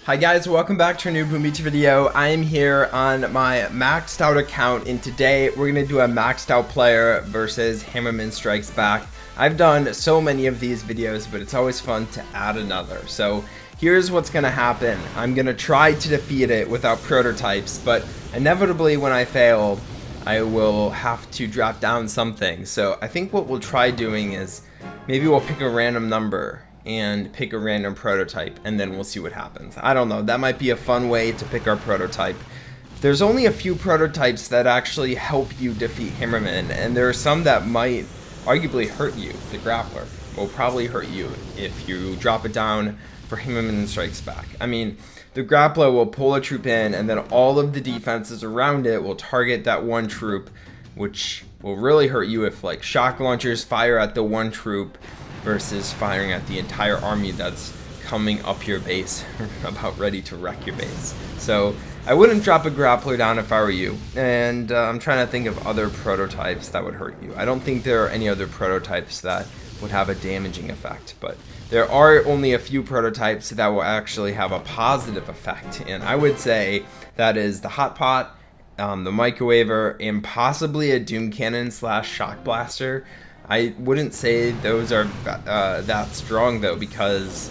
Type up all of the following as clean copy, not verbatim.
Hi guys, welcome back to a new Boom Beach video. I am here on my maxed out account, and today we're going to do a maxed out player versus Hammerman Strikes Back. I've done so many of these videos, but it's always fun to add another. So here's what's going to happen. I'm going to try to defeat it without prototypes, but inevitably when I fail, I will have to drop down something. So I think what we'll try doing is maybe we'll pick a random number and pick a random prototype, and then we'll see what happens. I don't know, that might be a fun way to pick our prototype. There's only a few prototypes that actually help you defeat Hammerman, and there are some that might arguably hurt you. The grappler will probably hurt you if you drop it down for Hammerman Strikes Back. I mean, the grappler will pull a troop in, and then all of the defenses around it will target that one troop, which will really hurt you if like shock launchers fire at the one troop versus firing at the entire army that's coming up your base, about ready to wreck your base. So I wouldn't drop a grappler down if I were you, and I'm trying to think of other prototypes that would hurt you. I don't think there are any other prototypes that would have a damaging effect, but there are only a few prototypes that will actually have a positive effect, and I would say that is the hot pot, the microwaver, and possibly a doom cannon slash shock blaster. I wouldn't say those are that strong though, because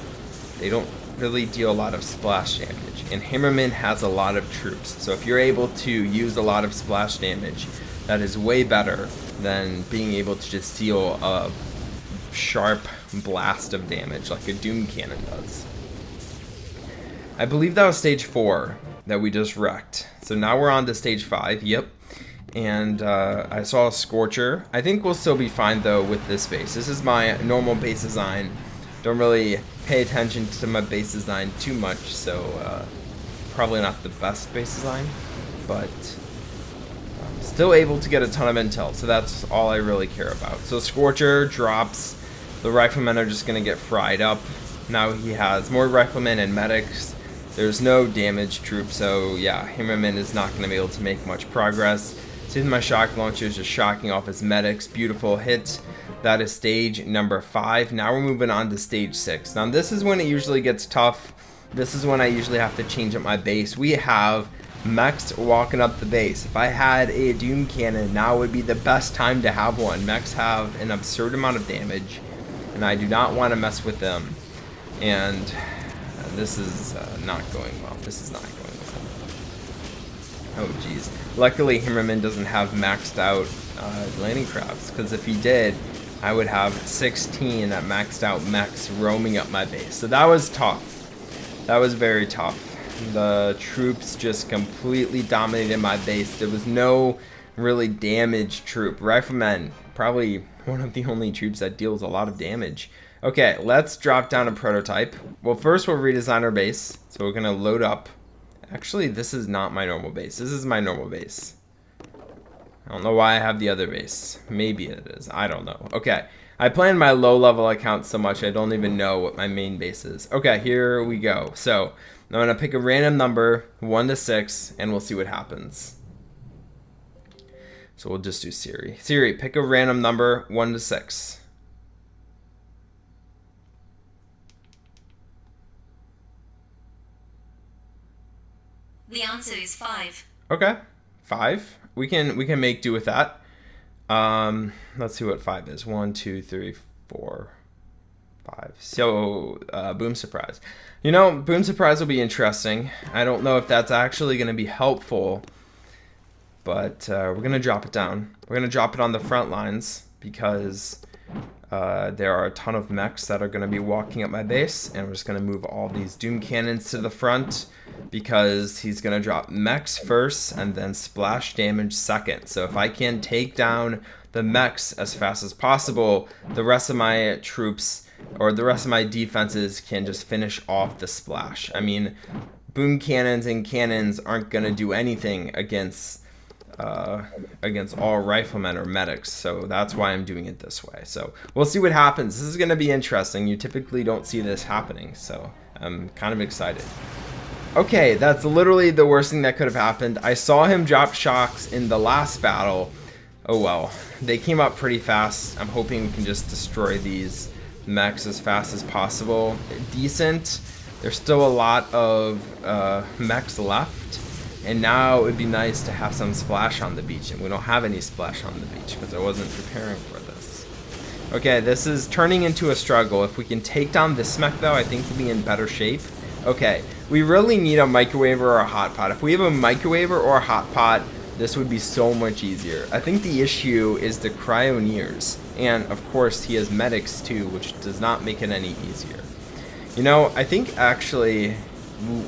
they don't really deal a lot of splash damage, and Hammerman has a lot of troops, so if you're able to use a lot of splash damage, that is way better than being able to just deal a sharp blast of damage like a doom cannon does. I believe that was stage 4 that we just wrecked, so now we're on to stage 5. Yep. And I saw a Scorcher. I think we'll still be fine though with this base. This is my normal base design. Don't really pay attention to my base design too much, so probably not the best base design, but I'm still able to get a ton of intel, so that's all I really care about. So Scorcher drops. The riflemen are just gonna get fried up. Now he has more riflemen and medics. There's no damage troops, so yeah, Hammerman is not gonna be able to make much progress. See my shock launchers just shocking off his medics. Beautiful hit. That is stage number 5. Now we're moving on to stage 6. Now this is when it usually gets tough. This is when I usually have to change up my base. We have mechs walking up the base. If I had a doom cannon, now would be the best time to have one. Mechs have an absurd amount of damage, and I do not want to mess with them. And this is not going well. This is not going well. Oh geez. Luckily Hammerman doesn't have maxed out landing crafts, because if he did, I would have 16 maxed out mechs roaming up my base. So that was tough. That was very tough. The troops just completely dominated my base. There was no really damaged troop. Riflemen, probably one of the only troops that deals a lot of damage. Okay, let's drop down a prototype. Well, first we'll redesign our base. So we're gonna load up. Actually, this is not my normal base. This is my normal base. I don't know why I have the other base. Maybe it is. I don't know. Okay. I planned my low-level account so much I don't even know what my main base is. Okay, here we go. So, I'm going to pick a random number, 1 to 6, and we'll see what happens. So, we'll just do Siri. Siri, pick a random number, 1 to 6. The answer is 5. Okay, 5. We can make do with that. Let's see what 5 is. 1, 2, 3, 4, 5. So boom surprise. You know, boom surprise will be interesting. I don't know if that's actually going to be helpful, but we're gonna drop it down. We're gonna drop it on the front lines because there are a ton of mechs that are going to be walking up my base, and we're just going to move all these doom cannons to the front because he's going to drop mechs first and then splash damage second. So if I can take down the mechs as fast as possible, the rest of my troops or the rest of my defenses can just finish off the splash. I mean, boom cannons and cannons aren't going to do anything against all riflemen or medics, so that's why I'm doing it this way. So we'll see what happens. This is going to be interesting. You typically don't see this happening, so I'm kind of excited. Okay, that's literally the worst thing that could have happened. I saw him drop shocks in the last battle. Oh well, they came up pretty fast. I'm hoping we can just destroy these mechs as fast as possible. Decent, There's still a lot of mechs left, and now it would be nice to have some splash on the beach, and we don't have any splash on the beach because I wasn't preparing for this. Okay, this is turning into a struggle. If we can take down this mech though, I think we'll be in better shape. Okay, we really need a microwaver or a hot pot. If we have a microwaver or a hot pot, this would be so much easier. I think the issue is the cryoneers, and of course he has medics too, which does not make it any easier. You know, I think actually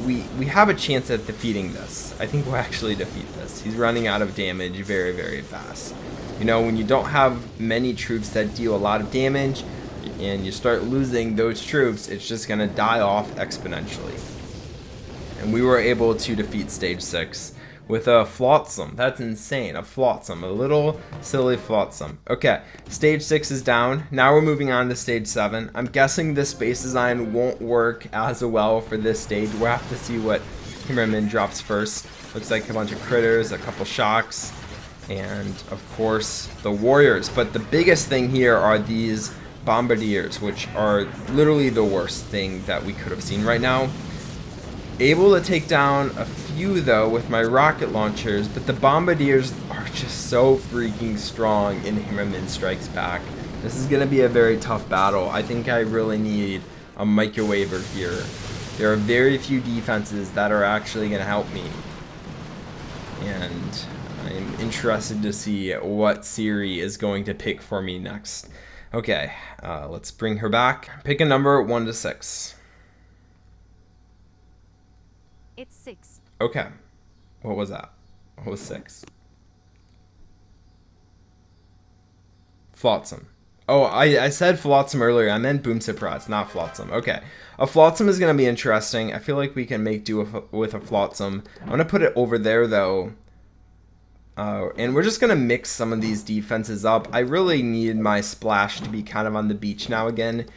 we have a chance at defeating this. I think we'll actually defeat this. He's running out of damage very, very fast. You know, when you don't have many troops that deal a lot of damage and you start losing those troops, it's just going to die off exponentially. And we were able to defeat stage 6 with a Flotsam. That's insane. A Flotsam. A little silly Flotsam. Okay, stage 6 is down. Now we're moving on to stage 7. I'm guessing this base design won't work as well for this stage. We'll have to see what Hammerman drops first. Looks like a bunch of critters, a couple shocks, and of course the warriors. But the biggest thing here are these bombardiers, which are literally the worst thing that we could have seen right now. Able to take down a few though with my rocket launchers, but the bombardiers are just so freaking strong in Hammerman Strikes Back. This is going to be a very tough battle. I think I really need a microwaver here. There are very few defenses that are actually going to help me. And I'm interested to see what Siri is going to pick for me next. Okay, let's bring her back. Pick a number 1 to 6. It's 6. Okay. What was that? What was 6? Flotsam. Oh, I said Flotsam earlier. I meant Boom Surprise, not Flotsam. Okay. A Flotsam is going to be interesting. I feel like we can make do with a Flotsam. I'm going to put it over there, though. And we're just going to mix some of these defenses up. I really need my splash to be kind of on the beach now again.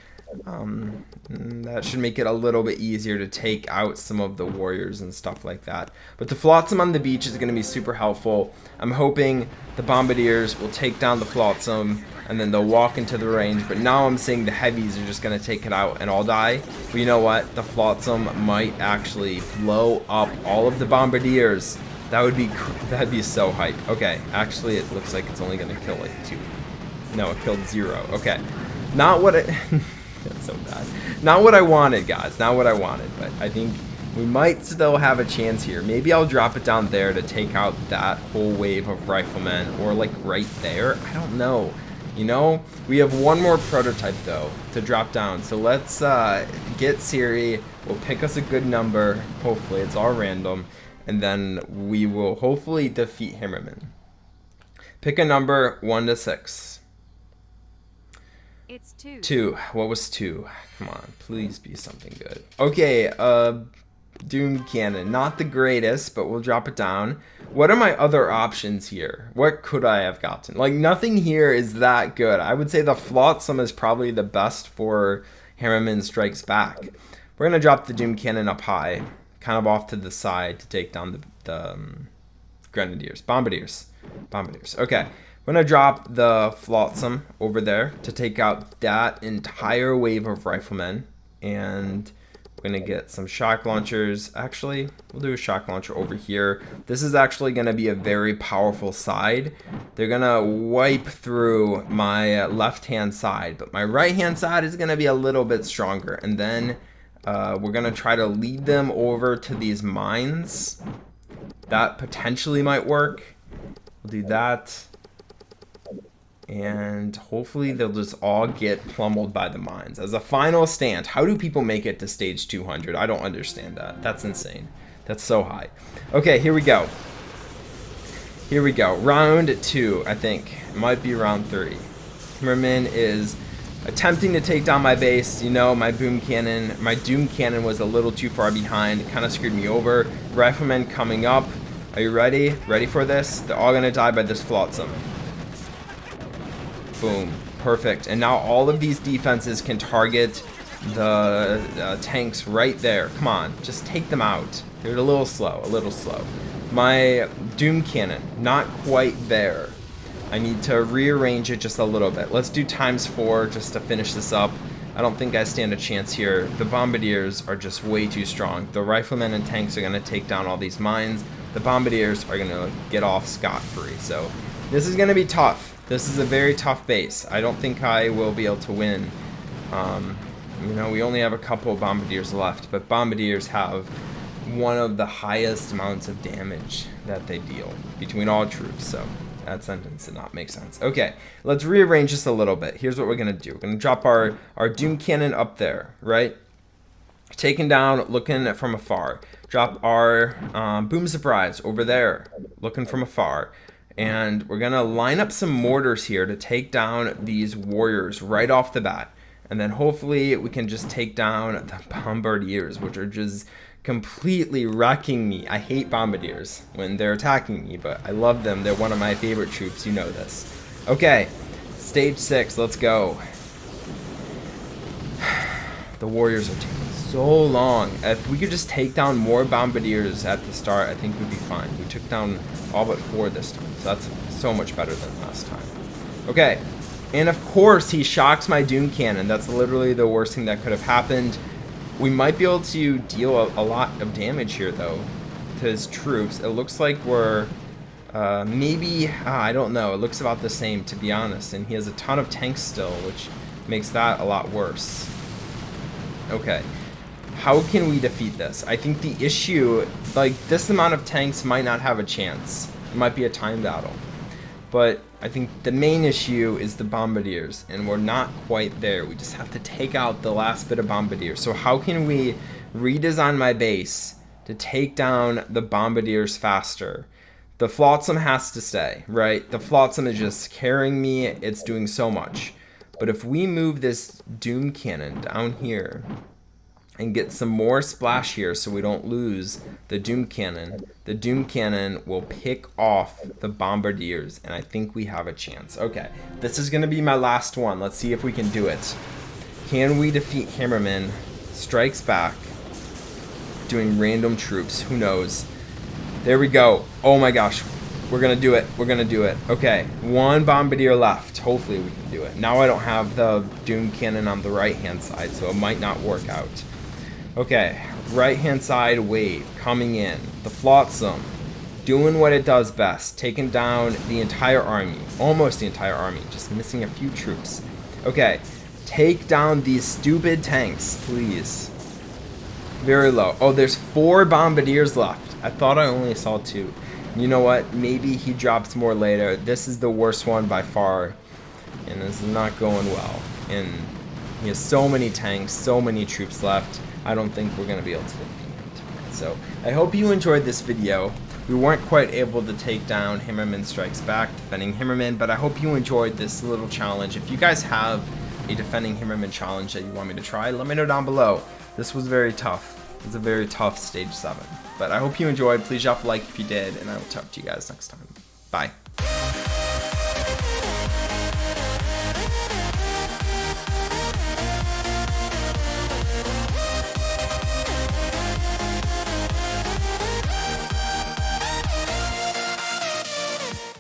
That should make it a little bit easier to take out some of the warriors and stuff like that. But the Flotsam on the beach is going to be super helpful. I'm hoping the bombardiers will take down the Flotsam and then they'll walk into the range. But now I'm seeing the heavies are just going to take it out and I'll die. But you know what? The Flotsam might actually blow up all of the bombardiers. That'd be so hype. Okay, actually it looks like it's only going to kill like 2. No, it killed 0. Okay, not what it... That's so bad. Not what I wanted, guys. Not what I wanted, but I think we might still have a chance here. Maybe I'll drop it down there to take out that whole wave of riflemen, or like right there. I don't know. You know, we have one more prototype though to drop down. So let's get Siri. We'll pick us a good number. Hopefully, it's all random, and then we will hopefully defeat Hammerman. Pick a number 1 to 6. It's 2. 2. What was 2? Come on, please be something good. Okay, Doom Cannon. Not the greatest, but we'll drop it down. What are my other options here? What could I have gotten? Like, nothing here is that good. I would say the Flotsam is probably the best for Hammerman Strikes Back. We're going to drop the Doom Cannon up high, kind of off to the side to take down the Grenadiers. Bombardiers. Okay. I'm going to drop the Flotsam over there to take out that entire wave of riflemen. And we're going to get some shock launchers. Actually, we'll do a shock launcher over here. This is actually going to be a very powerful side. They're going to wipe through my left-hand side. But my right-hand side is going to be a little bit stronger. And then we're going to try to lead them over to these mines. That potentially might work. We'll do that. And hopefully they'll just all get pummeled by the mines. As a final stand, how do people make it to stage 200? I don't understand that. That's insane. That's so high. Okay, here we go. Round 2, I think. It might be round 3. Hammerman is attempting to take down my base. You know, my Doom Cannon was a little too far behind. It kind of screwed me over. Riflemen coming up. Are you ready? Ready for this? They're all going to die by this Flotsam. Boom. Perfect. And now all of these defenses can target the tanks right there. Come on. Just take them out. They're a little slow. My Doom Cannon, not quite there. I need to rearrange it just a little bit. Let's do ×4 just to finish this up. I don't think I stand a chance here. The bombardiers are just way too strong. The riflemen and tanks are going to take down all these mines. The bombardiers are going to get off scot-free. So this is going to be tough. This is a very tough base. I don't think I will be able to win. You know, we only have a couple of bombardiers left, but bombardiers have one of the highest amounts of damage that they deal between all troops. So that sentence did not make sense. Okay, let's rearrange this a little bit. Here's what we're going to do. We're going to drop our Doom Cannon up there, right? Taken down, looking from afar. Drop our Boom Surprise over there, looking from afar. And we're going to line up some mortars here to take down these warriors right off the bat. And then hopefully we can just take down the bombardiers, which are just completely wrecking me. I hate bombardiers when they're attacking me, but I love them. They're one of my favorite troops. You know this. Okay, stage 6. Let's go. The warriors are taking so long. If we could just take down more bombardiers at the start, I think we'd be fine. We took down all but 4 this time, so that's so much better than last time. Okay. And of course, he shocks my Doom Cannon. That's literally the worst thing that could have happened. We might be able to deal a lot of damage here, though, to his troops. It looks like we're maybe, I don't know. It looks about the same, to be honest. And he has a ton of tanks still, which makes that a lot worse. Okay. How can we defeat this? I think the issue, like, this amount of tanks might not have a chance. It might be a time battle. But I think the main issue is the bombardiers, and we're not quite there. We just have to take out the last bit of bombardiers. So how can we redesign my base to take down the bombardiers faster? The Flotsam has to stay, right? The Flotsam is just carrying me. It's doing so much. But if we move this Doom Cannon down here and get some more splash here so we don't lose the Doom Cannon will pick off the bombardiers, and I think we have a chance. Okay, this is going to be my last one. Let's see if we can do it. Can we defeat Hammerman? Strikes back, doing random troops. Who knows? There we go. Oh my gosh. We're going to do it. We're going to do it. Okay, 1 bombardier left. Hopefully we can do it. Now I don't have the Doom Cannon on the right-hand side, so it might not work out. Okay, right-hand side wave coming in. The Flotsam doing what it does best, taking down the entire army, almost the entire army, just missing a few troops. Okay, take down these stupid tanks, please. Very low. Oh, there's 4 bombardiers left. I thought I only saw 2. You know what? Maybe he drops more later. This is the worst one by far, and this is not going well. And he has so many tanks, so many troops left. I don't think we're going to be able to defeat him tonight. So I hope you enjoyed this video. We weren't quite able to take down Hammerman Strikes Back, defending Hammerman, but I hope you enjoyed this little challenge. If you guys have a defending Hammerman challenge that you want me to try, let me know down below. This was very tough. It was a very tough stage 7. But I hope you enjoyed. Please drop a like if you did, and I will talk to you guys next time. Bye.